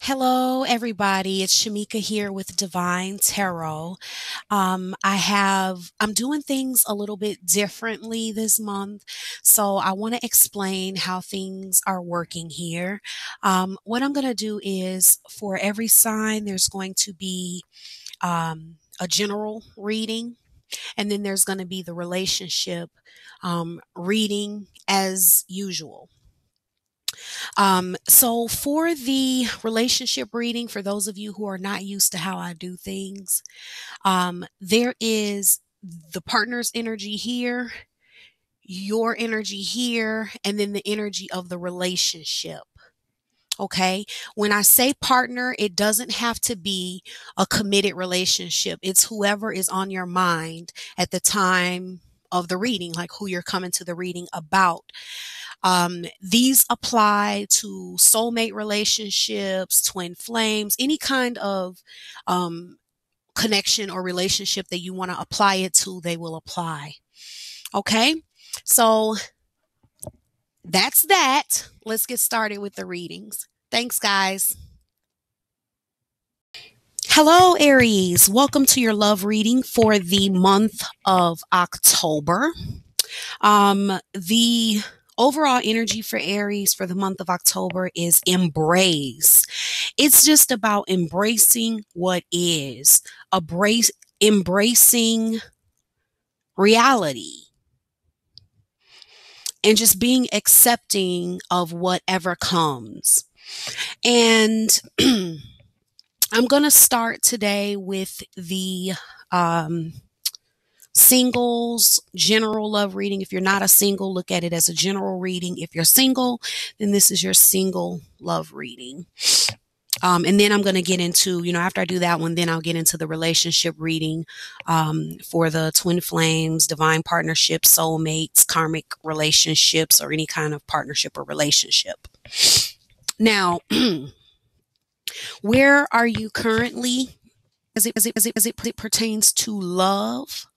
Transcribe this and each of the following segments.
Hello, everybody. It's Shamika here with Divine Tarot. I'm doing things a little bit differently this month, so I want to explain how things are working here. What I'm going to do is for every sign, there's going to be a general reading, and then there's going to be the relationship reading as usual. So for the relationship reading, for those of you who are not used to how I do things, there is the partner's energy here, your energy here, and then the energy of the relationship. Okay. When I say partner, it doesn't have to be a committed relationship. It's whoever is on your mind at the time of the reading, like who you're coming to the reading about. These apply to soulmate relationships, twin flames, any kind of connection or relationship that you want to apply it to, they will apply. Okay, so that's that. Let's get started with the readings. Thanks, guys. Hello, Aries. Welcome to your love reading for the month of October. The overall energy for Aries for the month of October is embrace. It's just about embracing what is, embracing reality, and just being accepting of whatever comes. And I'm going to start today with the singles general love reading. If you're not a single, look at it as a general reading. If you're single, then this is your single love reading. And then I'm going to get into, after I do that one, then I'll get into the relationship reading for the twin flames, divine partnerships, soulmates, karmic relationships, or any kind of partnership or relationship. Now, where are you currently as it pertains to love?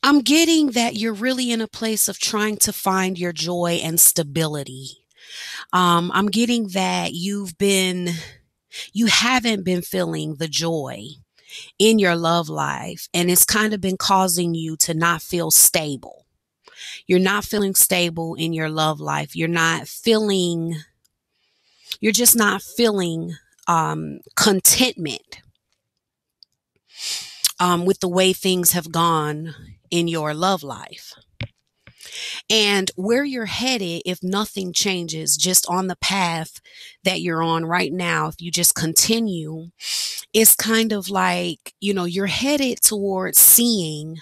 I'm getting that you're really in a place of trying to find your joy and stability. I'm getting that you haven't been feeling the joy in your love life, and it's kind of been causing you to not feel stable. You're not feeling stable in your love life. You're just not feeling contentment with the way things have gone in your love life. And where you're headed, if nothing changes, just on the path that you're on right now, if you just continue, it's kind of like, you're headed towards seeing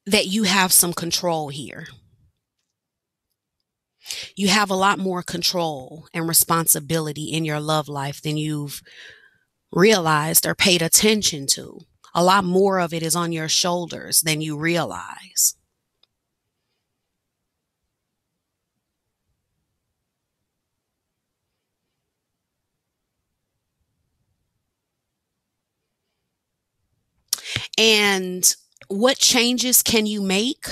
that you have some control here. You have a lot more control and responsibility in your love life than you've realized or paid attention to. A lot more of it is on your shoulders than you realize. And what changes can you make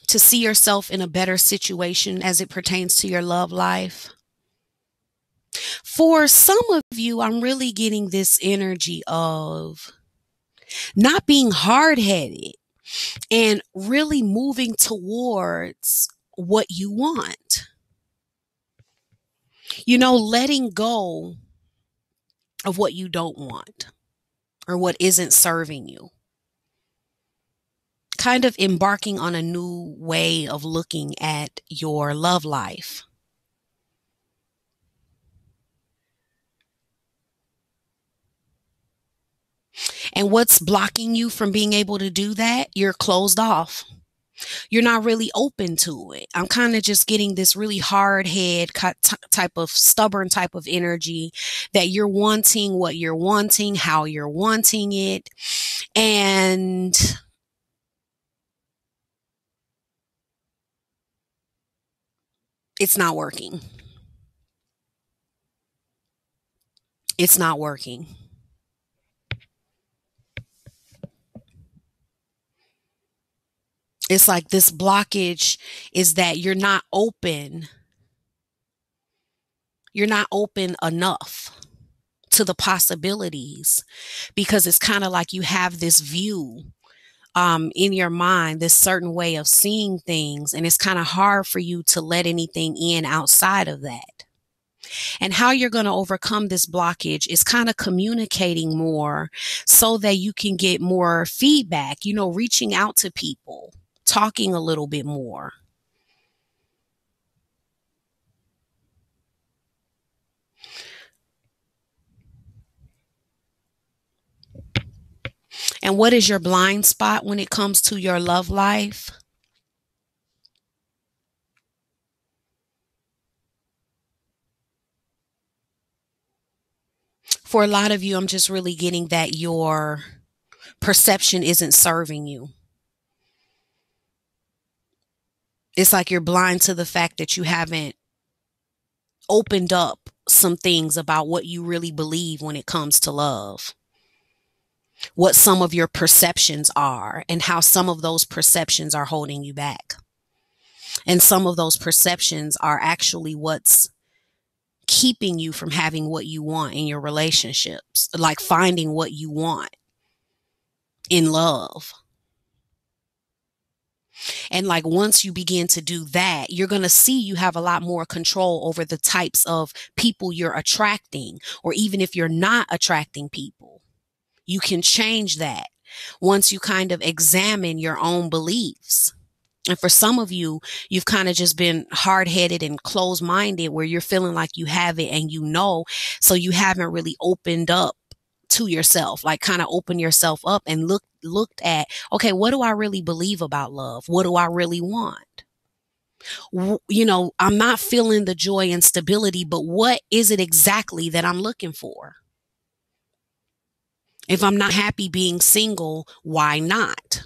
to see yourself in a better situation as it pertains to your love life? For some of you, I'm really getting this energy of not being hard headed and really moving towards what you want. Letting go of what you don't want or what isn't serving you. Kind of embarking on a new way of looking at your love life. And what's blocking you from being able to do that? You're closed off. You're not really open to it. I'm kind of just getting this really hard head type of stubborn type of energy that you're wanting what you're wanting, how you're wanting it. And it's not working. It's not working. It's like this blockage is that you're not open enough to the possibilities, because it's kind of like you have this view in your mind, this certain way of seeing things, and it's kind of hard for you to let anything in outside of that. And how you're going to overcome this blockage is kind of communicating more so that you can get more feedback, reaching out to people, talking a little bit more. And what is your blind spot when it comes to your love life? For a lot of you, I'm just really getting that your perception isn't serving you. It's like you're blind to the fact that you haven't opened up some things about what you really believe when it comes to love, what some of your perceptions are, and how some of those perceptions are holding you back. And some of those perceptions are actually what's keeping you from having what you want in your relationships, like finding what you want in love. And like once you begin to do that, you're going to see you have a lot more control over the types of people you're attracting, or even if you're not attracting people, you can change that once you kind of examine your own beliefs. And for some of you, you've kind of just been hard headed and closed minded where you're feeling like you have it and so you haven't really opened up to yourself, like kind of open yourself up and looked at, okay, what do I really believe about love? What do I really want? I'm not feeling the joy and stability, but what is it exactly that I'm looking for? If I'm not happy being single, why not?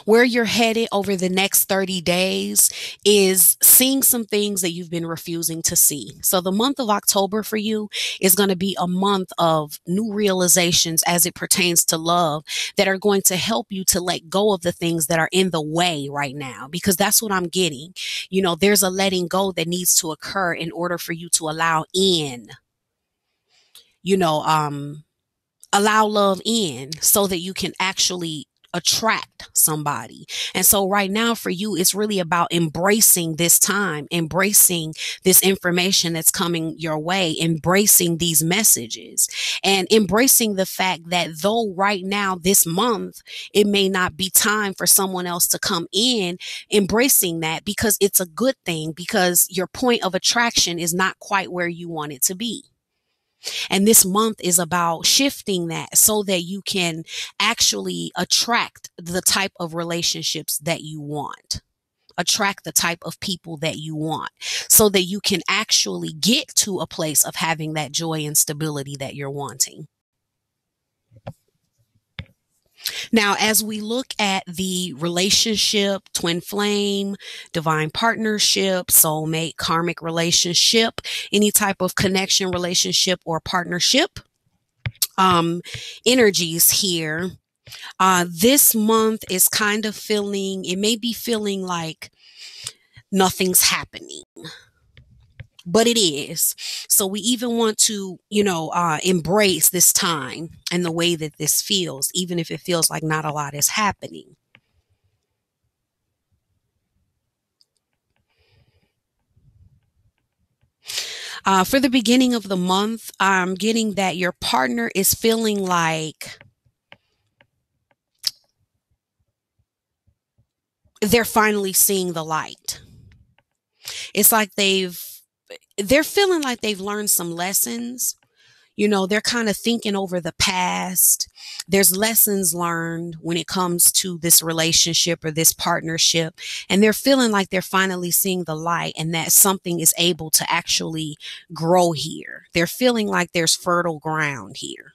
Where you're headed over the next 30 days is seeing some things that you've been refusing to see. So the month of October for you is going to be a month of new realizations as it pertains to love that are going to help you to let go of the things that are in the way right now, because that's what I'm getting. There's a letting go that needs to occur in order for you to you know, um, allow love in so that you can actually attract somebody. And so right now for you, it's really about embracing this time, embracing this information that's coming your way, embracing these messages, and embracing the fact that though right now, this month, it may not be time for someone else to come in, embracing that because it's a good thing, because your point of attraction is not quite where you want it to be. And this month is about shifting that so that you can actually attract the type of relationships that you want, attract the type of people that you want, so that you can actually get to a place of having that joy and stability that you're wanting. Now, as we look at the relationship, twin flame, divine partnership, soulmate, karmic relationship, any type of connection, relationship, or partnership, um, energies here. This month is kind of it may be feeling like nothing's happening, but it is. So we even want to, embrace this time and the way that this feels, even if it feels like not a lot is happening. For the beginning of the month, I'm getting that your partner is feeling like they're finally seeing the light. It's like they're feeling like they've learned some lessons. They're kind of thinking over the past. There's lessons learned when it comes to this relationship or this partnership. And they're feeling like they're finally seeing the light and that something is able to actually grow here. They're feeling like there's fertile ground here.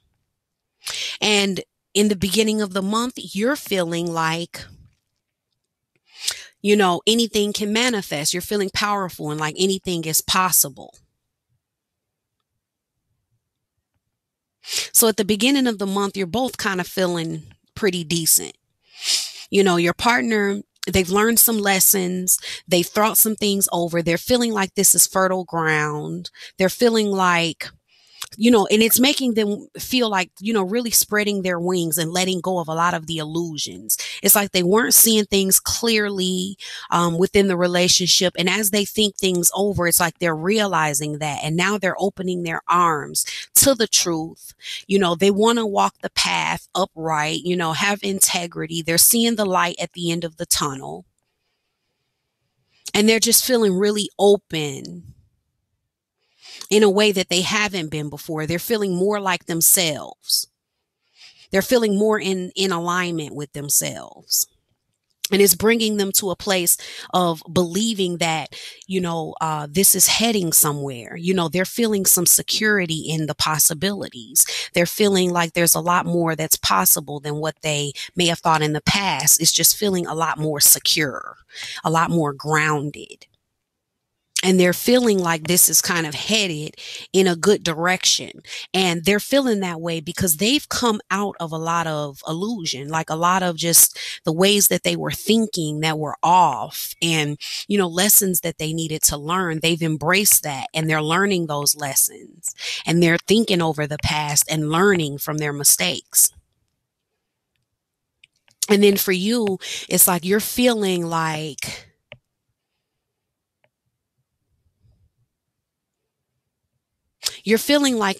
And in the beginning of the month, you're feeling like, anything can manifest. You're feeling powerful and like anything is possible. So at the beginning of the month, you're both kind of feeling pretty decent. You know, your partner, they've learned some lessons, they've thought some things over, they're feeling like this is fertile ground. They're feeling like, and it's making them feel like, really spreading their wings and letting go of a lot of the illusions. It's like they weren't seeing things clearly within the relationship. And as they think things over, it's like they're realizing that. And now they're opening their arms to the truth. They want to walk the path upright, have integrity. They're seeing the light at the end of the tunnel. And they're just feeling really open in a way that they haven't been before. They're feeling more like themselves. They're feeling more in alignment with themselves. And it's bringing them to a place of believing that, this is heading somewhere. They're feeling some security in the possibilities. They're feeling like there's a lot more that's possible than what they may have thought in the past. It's just feeling a lot more secure, a lot more grounded. And they're feeling like this is kind of headed in a good direction. And they're feeling that way because they've come out of a lot of illusion, like a lot of just the ways that they were thinking that were off and, lessons that they needed to learn. They've embraced that and they're learning those lessons and they're thinking over the past and learning from their mistakes. And then for you, it's like you're feeling like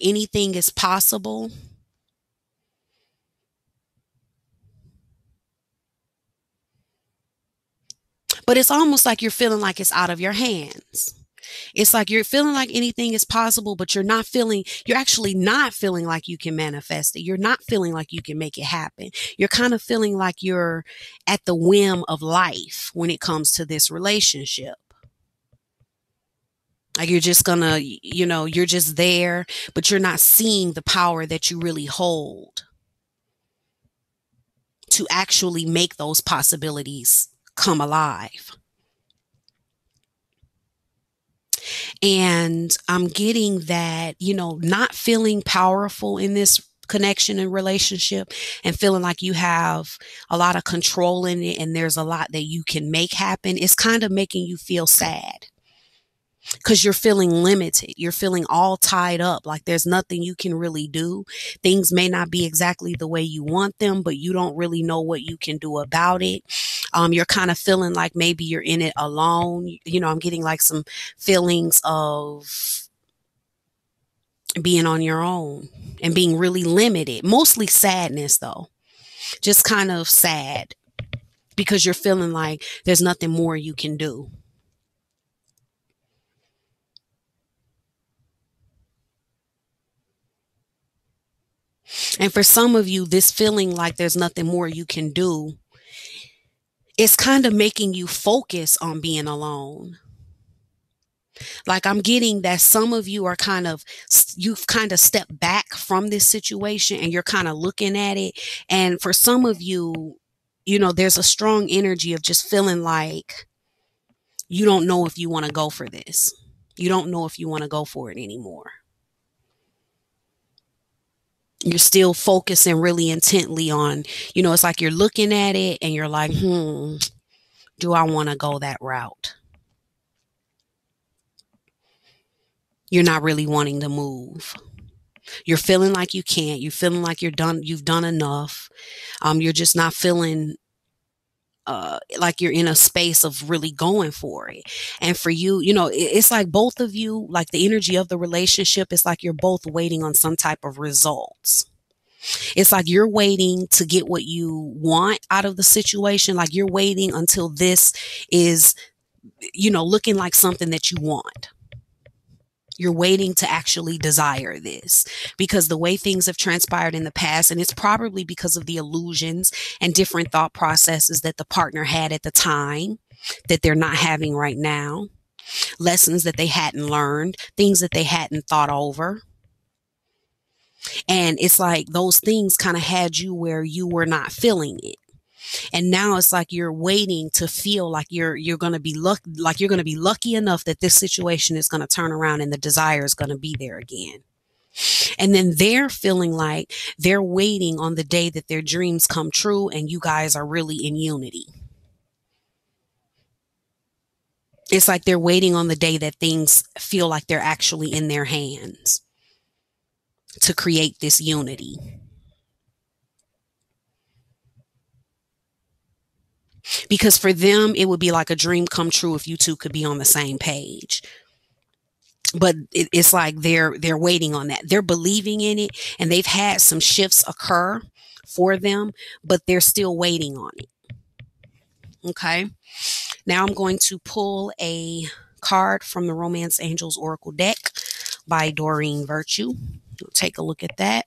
anything is possible. But it's almost like you're feeling like it's out of your hands. It's like you're feeling like anything is possible, but you're actually not feeling like you can manifest it. You're not feeling like you can make it happen. You're kind of feeling like you're at the whim of life when it comes to this relationship. Like you're just gonna, you're just there, but you're not seeing the power that you really hold to actually make those possibilities come alive. And I'm getting that, not feeling powerful in this connection and relationship and feeling like you have a lot of control in it and there's a lot that you can make happen. It's kind of making you feel sad. Because you're feeling limited. You're feeling all tied up. Like there's nothing you can really do. Things may not be exactly the way you want them, but you don't really know what you can do about it. You're kind of feeling like maybe you're in it alone. I'm getting like some feelings of being on your own and being really limited. Mostly sadness though. Just kind of sad because you're feeling like there's nothing more you can do. And for some of you, this feeling like there's nothing more you can do, it's kind of making you focus on being alone. Like I'm getting that some of you you've kind of stepped back from this situation and you're kind of looking at it. And for some of you, there's a strong energy of just feeling like you don't know if you want to go for this. You don't know if you want to go for it anymore. You're still focusing really intently on, it's like you're looking at it and you're like, do I want to go that route? You're not really wanting to move. You're feeling like you can't. You're feeling like you've done enough. You're just not feeling like you're in a space of really going for it. And for you, it's like both of you, like the energy of the relationship, it's like you're both waiting on some type of results. It's like you're waiting to get what you want out of the situation. Like you're waiting until this is, looking like something that you want. You're waiting to actually desire this because the way things have transpired in the past, and it's probably because of the illusions and different thought processes that the partner had at the time that they're not having right now, lessons that they hadn't learned, things that they hadn't thought over. And it's like those things kind of had you where you were not feeling it. And now it's like you're waiting to feel like you're going to be lucky enough that this situation is going to turn around and the desire is going to be there again. And then they're feeling like they're waiting on the day that their dreams come true and you guys are really in unity. It's like they're waiting on the day that things feel like they're actually in their hands to create this unity. Because for them, it would be like a dream come true if you two could be on the same page. But it's like they're waiting on that. They're believing in it, and they've had some shifts occur for them, but they're still waiting on it. Okay. Now I'm going to pull a card from the Romance Angels Oracle deck by Doreen Virtue. Take a look at that.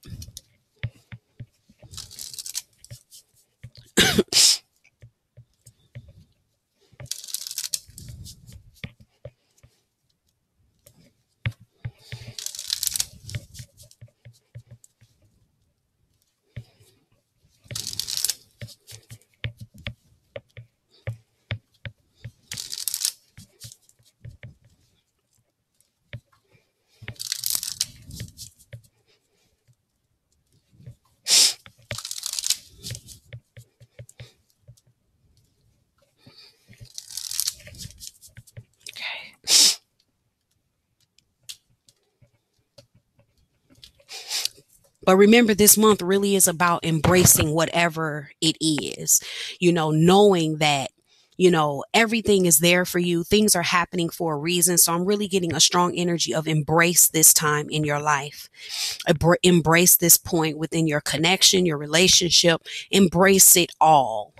But remember, this month really is about embracing whatever it is, knowing that, everything is there for you. Things are happening for a reason. So I'm really getting a strong energy of embrace this time in your life. Embrace this point within your connection, your relationship. Embrace it all.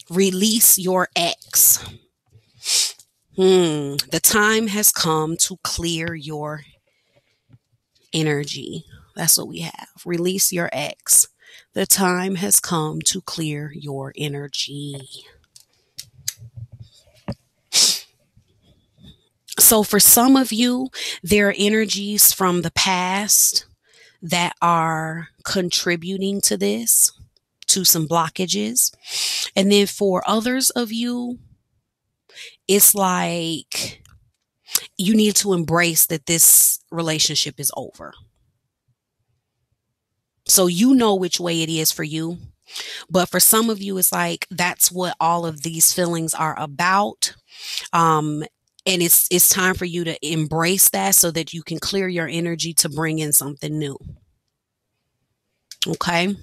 Release your ex. The time has come to clear your energy. That's what we have. Release your ex. The time has come to clear your energy. So for some of you, there are energies from the past that are contributing to this, to some blockages. And then for others of you, it's like you need to embrace that this relationship is over. So you know which way it is for you. But for some of you, it's like that's what all of these feelings are about. And it's time for you to embrace that so that you can clear your energy to bring in something new. Okay.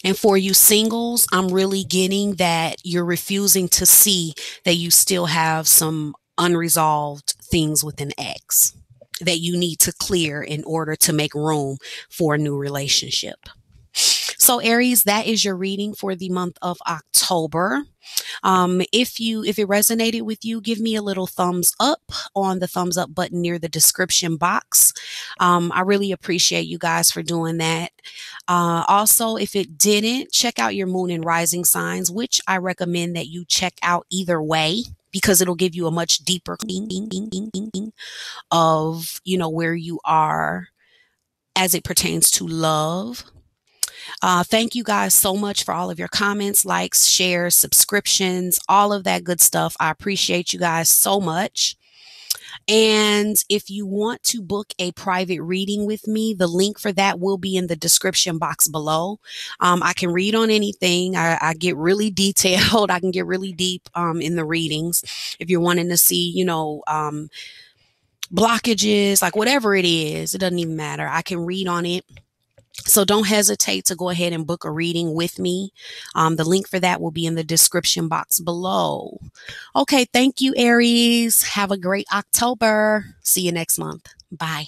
And for you singles, I'm really getting that you're refusing to see that you still have some unresolved things with an ex that you need to clear in order to make room for a new relationship. So Aries, that is your reading for the month of October. If it resonated with you, give me a little thumbs up on the thumbs up button near the description box. I really appreciate you guys for doing that. Also, if it didn't, check out your moon and rising signs, which I recommend that you check out either way, because it'll give you a much deeper of, where you are as it pertains to love. Thank you guys so much for all of your comments, likes, shares, subscriptions, all of that good stuff. I appreciate you guys so much. And if you want to book a private reading with me, the link for that will be in the description box below. I can read on anything. I get really detailed. I can get really deep in the readings. If you're wanting to see, blockages, like whatever it is, it doesn't even matter. I can read on it. So don't hesitate to go ahead and book a reading with me. The link for that will be in the description box below. Okay, thank you, Aries. Have a great October. See you next month. Bye.